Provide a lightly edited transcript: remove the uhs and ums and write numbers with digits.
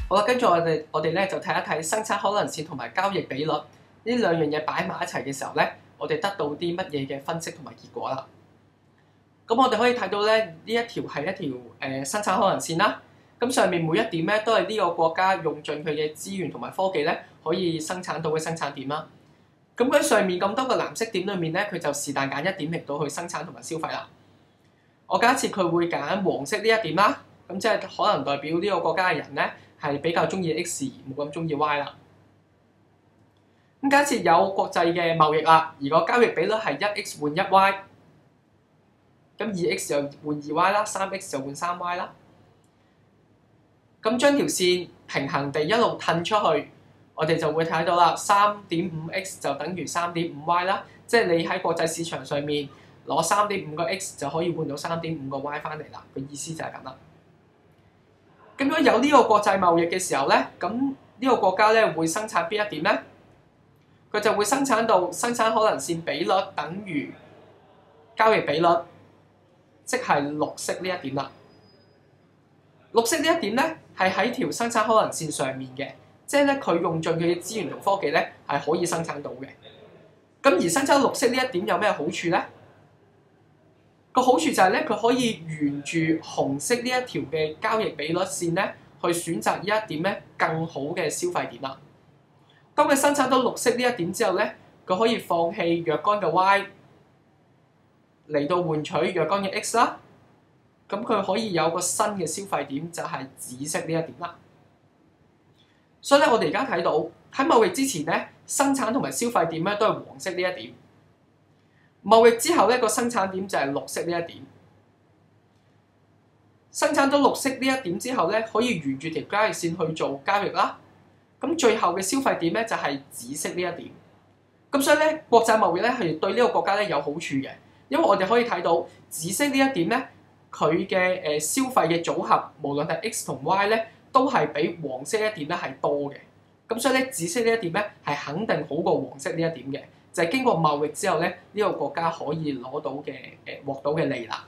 好啦，跟住我哋咧就睇一睇生產可能線同埋交易比率呢兩樣嘢擺埋一齊嘅時候咧，我哋得到啲乜嘢嘅分析同埋結果啦。咁我哋可以睇到咧，呢一條係一條生產可能線啦。咁上面每一點咧都係呢個國家用盡佢嘅資源同埋科技咧，可以生產到嘅生產點啦。咁喺上面咁多個藍色點裏面咧，佢就是但揀一點嚟到去生產同埋消費啦。我假設佢會揀黃色呢一點啦，咁即係可能代表呢個國家嘅人咧係比較中意 X 而冇咁中意 Y 啦。咁假設有國際嘅貿易啦，而個交易比率係1X 換1Y， 咁2X 就換2Y 啦，3X 就換3Y 啦。咁將條線平衡地一路褪出去，我哋就會睇到啦，3.5X 就等於3.5Y 啦，即係你喺國際市場上面攞3.5個 X 就可以換到3.5個 Y 翻嚟啦。個意思就係咁啦。咁如果有呢個國際貿易嘅時候咧，咁呢個國家咧會生產邊一點咧？佢就會生產到生產可能線比率等於交易比率，即係綠色呢一點啦。綠色呢一點咧係喺條生產可能線上面嘅，即係咧佢用盡佢嘅資源同科技咧係可以生產到嘅。咁而生產綠色呢一點有咩好處咧？個好處就係咧佢可以沿住紅色呢一條嘅交易比率線咧去選擇呢一點咧更好嘅消費點啦。當佢生產到綠色呢一點之後咧，佢可以放棄若干嘅 Y 嚟到換取若干嘅 X 啦。咁佢可以有個新嘅消費點，就係紫色呢一點啦。所以咧，我哋而家睇到喺貿易之前咧，生產同埋消費點咧都係黃色呢一點。貿易之後咧，個生產點就係綠色呢一點。生產到綠色呢一點之後咧，可以沿住條交易線去做交易啦。咁最後嘅消費點咧就係紫色呢一點。咁所以咧，國際貿易咧係對呢個國家咧有好處嘅，因為我哋可以睇到紫色呢一點咧，佢嘅消費嘅組合，無論係 X 同 Y 咧，都係比黃色呢一點咧係多嘅。咁所以咧，紫色呢一點咧係肯定好過黃色呢一點嘅，就係經過貿易之後咧，呢個國家可以攞到嘅獲到嘅利啦。